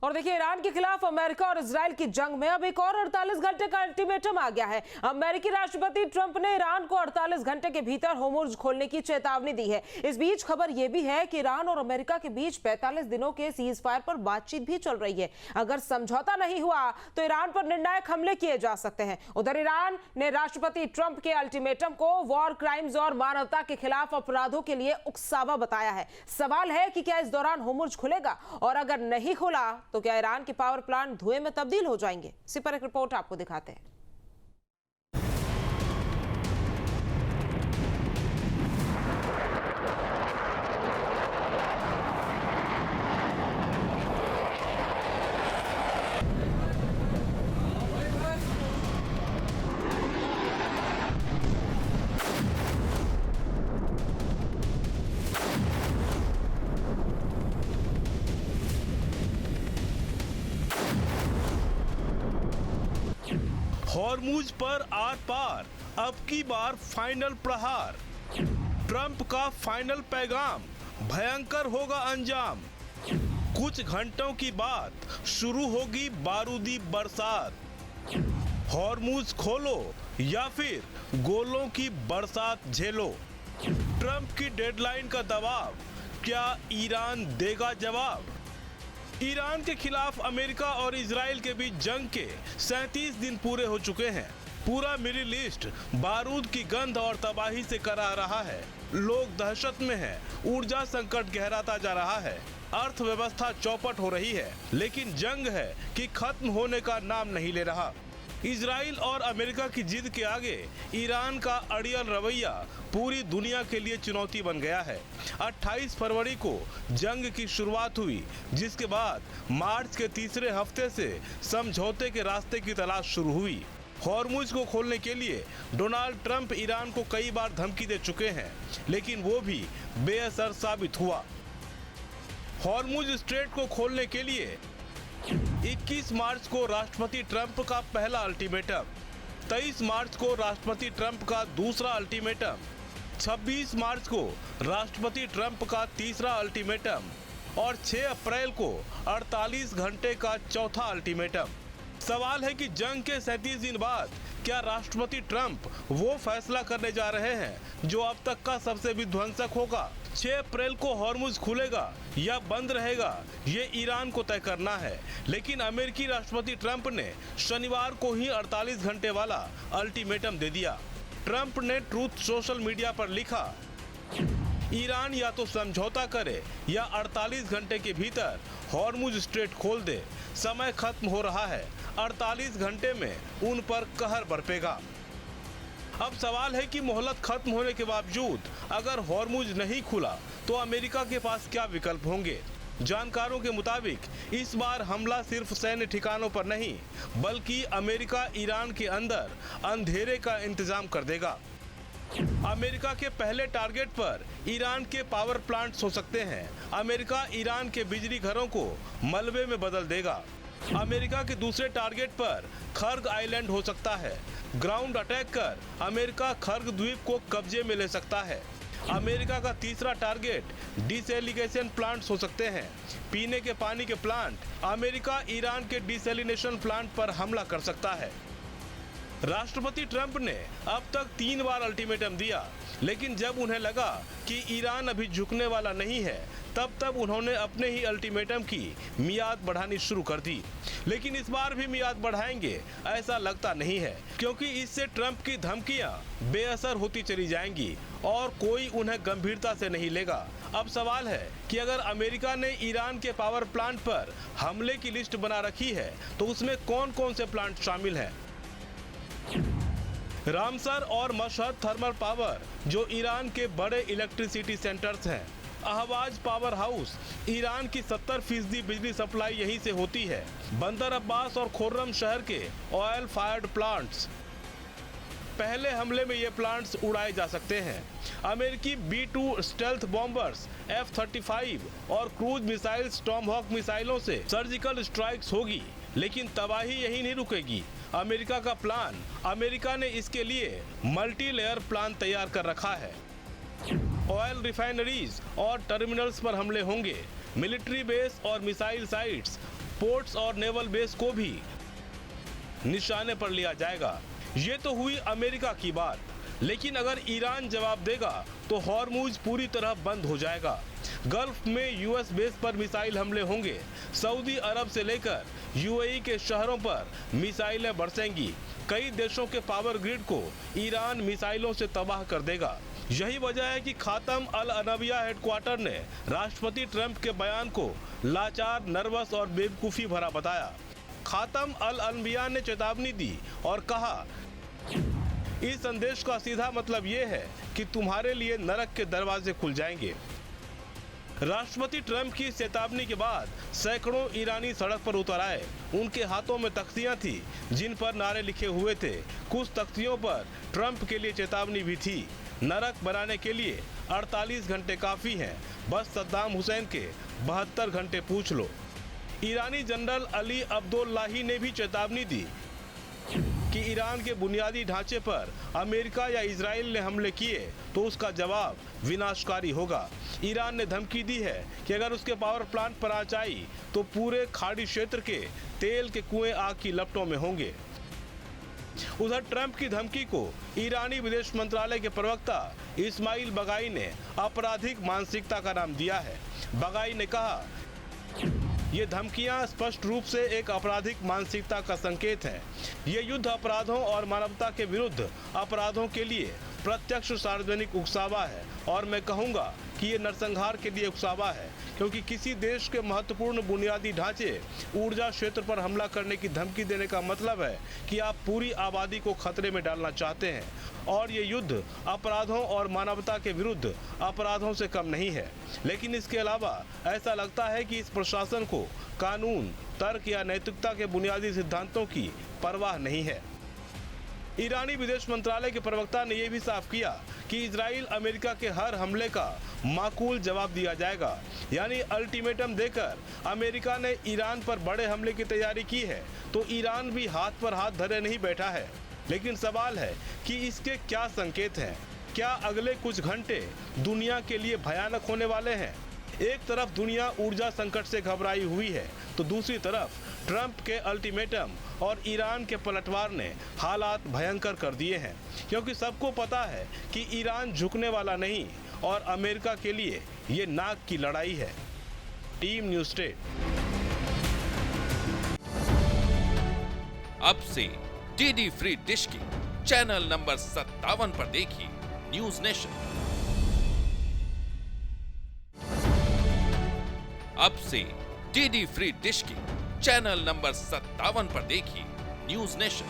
और देखिए, ईरान के खिलाफ अमेरिका और इजराइल की जंग में अब एक और 48 घंटे का अल्टीमेटम आ गया है। अमेरिकी राष्ट्रपति ट्रंप ने ईरान को 48 घंटे के भीतर होर्मुज खोलने की चेतावनी दी है। इस बीच खबर यह भी है कि ईरान और अमेरिका के बीच 45 दिनों के सीज फायर पर बातचीत भी चल रही है। अगर समझौता नहीं हुआ तो ईरान पर निर्णायक हमले किए जा सकते हैं। उधर ईरान ने राष्ट्रपति ट्रंप के अल्टीमेटम को वॉर क्राइम्स और मानवता के खिलाफ अपराधों के लिए उकसावा बताया है। सवाल है कि क्या इस दौरान होर्मुज खुलेगा, और अगर नहीं खुला तो क्या ईरान के पावर प्लांट धुएं में तब्दील हो जाएंगे? इसी पर एक रिपोर्ट आपको दिखाते हैं। हॉर्मुज पर आर पार, अब की बार फाइनल प्रहार। ट्रंप का फाइनल पैगाम, भयंकर होगा अंजाम। कुछ घंटों की बात, शुरू होगी बारूदी बरसात। हॉर्मुज खोलो या फिर गोलों की बरसात झेलो। ट्रंप की डेडलाइन का दबाव, क्या ईरान देगा जवाब? ईरान के खिलाफ अमेरिका और इजराइल के बीच जंग के 37 दिन पूरे हो चुके हैं। पूरा मिडिल ईस्ट बारूद की गंध और तबाही से करा रहा है। लोग दहशत में हैं, ऊर्जा संकट गहराता जा रहा है, अर्थव्यवस्था चौपट हो रही है, लेकिन जंग है कि खत्म होने का नाम नहीं ले रहा। इजराइल और अमेरिका की जिद के आगे ईरान का अड़ियल रवैया पूरी दुनिया के लिए चुनौती बन गया है। 28 फरवरी को जंग की शुरुआत हुई, जिसके बाद मार्च के तीसरे हफ्ते से समझौते के रास्ते की तलाश शुरू हुई। हॉर्मुज को खोलने के लिए डोनाल्ड ट्रंप ईरान को कई बार धमकी दे चुके हैं, लेकिन वो भी बेअसर साबित हुआ। हॉर्मुज स्ट्रेट को खोलने के लिए 21 मार्च को राष्ट्रपति ट्रंप का पहला अल्टीमेटम, 23 मार्च को राष्ट्रपति ट्रंप का दूसरा अल्टीमेटम, 26 मार्च को राष्ट्रपति ट्रंप का तीसरा अल्टीमेटम और 6 अप्रैल को 48 घंटे का चौथा अल्टीमेटम। सवाल है कि जंग के 37 दिन बाद क्या राष्ट्रपति ट्रंप वो फैसला करने जा रहे हैं जो अब तक का सबसे विध्वंसक होगा? 6 अप्रैल को हॉर्मुज खुलेगा या बंद रहेगा, ये ईरान को तय करना है। लेकिन अमेरिकी राष्ट्रपति ट्रंप ने शनिवार को ही 48 घंटे वाला अल्टीमेटम दे दिया। ट्रंप ने ट्रूथ सोशल मीडिया पर लिखा, ईरान या तो समझौता करे या 48 घंटे के भीतर हॉर्मुज स्ट्रेट खोल दे। समय खत्म हो रहा है, 48 घंटे में उन पर कहर बरपेगा। अब सवाल है कि मोहलत खत्म होने के बावजूद अगर हॉर्मुज नहीं खुला तो अमेरिका के पास क्या विकल्प होंगे? जानकारों के मुताबिक इस बार हमला सिर्फ सैन्य ठिकानों पर नहीं, बल्कि अमेरिका ईरान के अंदर अंधेरे का इंतजाम कर देगा। अमेरिका के पहले टारगेट पर ईरान के पावर प्लांट्स हो सकते हैं। अमेरिका ईरान के बिजली घरों को मलबे में बदल देगा। अमेरिका के दूसरे टारगेट पर खर्ग आइलैंड हो सकता है। ग्राउंड अटैक कर अमेरिका खर्ग द्वीप को कब्जे में ले सकता है। अमेरिका का तीसरा टारगेट डिसैलिनेशन प्लांट्स हो सकते हैं। पीने के पानी के प्लांट। अमेरिका ईरान के डिसैलिनेशन प्लांट पर हमला कर सकता है। राष्ट्रपति ट्रंप ने अब तक 3 बार अल्टीमेटम दिया, लेकिन जब उन्हें लगा कि ईरान अभी झुकने वाला नहीं है, तब उन्होंने अपने ही अल्टीमेटम की मियाद बढ़ानी शुरू कर दी। लेकिन इस बार भी मियाद बढ़ाएंगे ऐसा लगता नहीं है, क्योंकि इससे ट्रंप की धमकियां बेअसर होती चली जाएंगी और कोई उन्हें गंभीरता से नहीं लेगा। अब सवाल है कि अगर अमेरिका ने ईरान के पावर प्लांट पर हमले की लिस्ट बना रखी है तो उसमें कौन कौन से प्लांट शामिल हैं? रामसर और मशहद थर्मल पावर, जो ईरान के बड़े इलेक्ट्रिसिटी सेंटर्स हैं। अहवाज पावर हाउस, ईरान की 70% बिजली सप्लाई यहीं से होती है। बंदर अब्बास और खुर्रम शहर के ऑयल फायर्ड प्लांट्स। पहले हमले में ये प्लांट्स उड़ाए जा सकते हैं। अमेरिकी B-2 स्टेल्थ बॉम्बर्स, F-35 और क्रूज मिसाइल्स टॉमहॉक मिसाइलों से सर्जिकल स्ट्राइक्स होगी, लेकिन तबाही यही नहीं रुकेगी। अमेरिका का प्लान, अमेरिका ने इसके लिए मल्टी लेयर प्लान तैयार कर रखा है। ऑयल रिफाइनरीज और टर्मिनल्स पर हमले होंगे। मिलिट्री बेस और मिसाइल साइट्स, पोर्ट्स और नेवल बेस को भी निशाने पर लिया जाएगा। ये तो हुई अमेरिका की बात, लेकिन अगर ईरान जवाब देगा तो हॉर्मुज पूरी तरह बंद हो जाएगा। गल्फ में यूएस बेस पर मिसाइल हमले होंगे। सऊदी अरब से लेकर यूएई के शहरों पर मिसाइलें बरसेंगी। कई देशों के पावर ग्रिड को ईरान मिसाइलों से तबाह कर देगा। यही वजह है कि खातम अल अनबिया हेडक्वार्टर ने राष्ट्रपति ट्रंप के बयान को लाचार, नर्वस और बेवकूफ़ी भरा बताया। खातम अल अनबिया ने चेतावनी दी और कहा, इस संदेश का सीधा मतलब ये है कि तुम्हारे लिए नरक के दरवाजे खुल जाएंगे। राष्ट्रपति ट्रंप की चेतावनी के बाद सैकड़ों ईरानी सड़क पर उतर आए। उनके हाथों में तख्तियां थी जिन पर नारे लिखे हुए थे। कुछ तख्तियों पर ट्रंप के लिए चेतावनी भी थी। नरक बनाने के लिए 48 घंटे काफी हैं, बस सद्दाम हुसैन के 72 घंटे पूछ लो। ईरानी जनरल अली अब्दुल्लाही ने भी चेतावनी दी कि ईरान के बुनियादी ढांचे पर अमेरिका या इजराइल ने हमले किए तो उसका जवाब विनाशकारी होगा। ईरान ने धमकी दी है कि अगर उसके पावर प्लांट पर आंच आई तो पूरे खाड़ी क्षेत्र के तेल के कुएं आग की लपटों में होंगे। उधर ट्रंप की धमकी को ईरानी विदेश मंत्रालय के प्रवक्ता इस्माइल बगाई ने आपराधिक मानसिकता का नाम दिया है। बगाई ने कहा, ये धमकियां स्पष्ट रूप से एक आपराधिक मानसिकता का संकेत है। ये युद्ध अपराधों और मानवता के विरुद्ध अपराधों के लिए प्रत्यक्ष सार्वजनिक उकसावा है और मैं कहूंगा कि ये नरसंहार के लिए उकसावा है, क्योंकि किसी देश के महत्वपूर्ण बुनियादी ढांचे, ऊर्जा क्षेत्र पर हमला करने की धमकी देने का मतलब है कि आप पूरी आबादी को खतरे में डालना चाहते हैं और ये युद्ध अपराधों और मानवता के विरुद्ध अपराधों से कम नहीं है। लेकिन इसके अलावा ऐसा लगता है कि इस प्रशासन को कानून, तर्क या नैतिकता के बुनियादी सिद्धांतों की परवाह नहीं है। ईरानी विदेश मंत्रालय के प्रवक्ता ने यह भी साफ किया कि इजराइल अमेरिका के हर हमले का माकूल जवाब दिया जाएगा। यानी अल्टीमेटम देकर अमेरिका ने ईरान पर बड़े हमले की तैयारी की है तो ईरान भी हाथ पर हाथ धरे नहीं बैठा है। लेकिन सवाल है कि इसके क्या संकेत हैं? क्या अगले कुछ घंटे दुनिया के लिए भयानक होने वाले हैं? एक तरफ दुनिया ऊर्जा संकट से घबराई हुई है तो दूसरी तरफ ट्रंप के अल्टीमेटम और ईरान के पलटवार ने हालात भयंकर कर दिए हैं, क्योंकि सबको पता है कि ईरान झुकने वाला नहीं और अमेरिका के लिए ये नाक की लड़ाई है। Team news state. अब से डीडी फ्री डिश की चैनल नंबर 57 पर देखिए न्यूज नेशन। अब से डीडी फ्री डिश की चैनल नंबर 57 पर देखिए न्यूज नेशन।